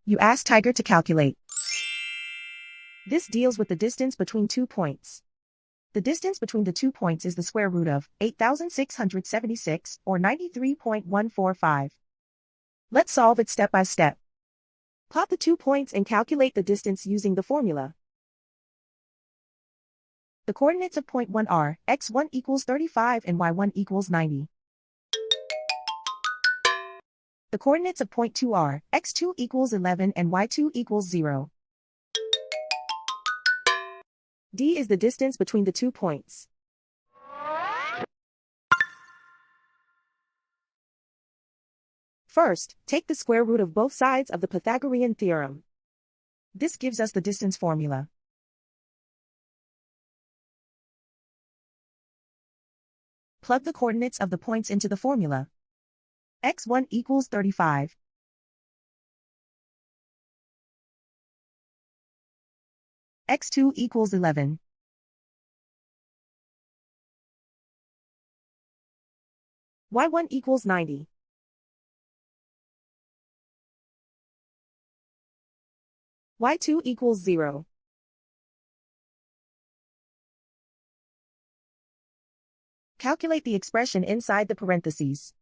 You ask Tiger to calculate. This deals with the distance between 2 points. The distance between the 2 points is the square root of 8,676, or 93.145. Let's solve it step by step. Plot the 2 points and calculate the distance using the formula. The coordinates of point 1 are x1 equals 35 and y1 equals 90. The coordinates of point 2 are x2 equals 11 and y2 equals 0. D is the distance between the 2 points. First, take the square root of both sides of the Pythagorean theorem. This gives us the distance formula. Plug the coordinates of the points into the formula. x1 equals 35. x2 equals 11. y1 equals 90. y2 equals 0. Calculate the expression inside the parentheses.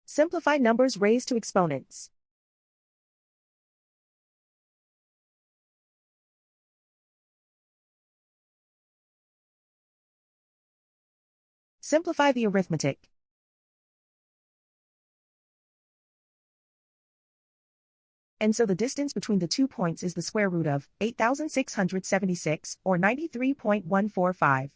Simplify numbers raised to exponents. Simplify the arithmetic. And so the distance between the 2 points is the square root of 8,676, or 93.145.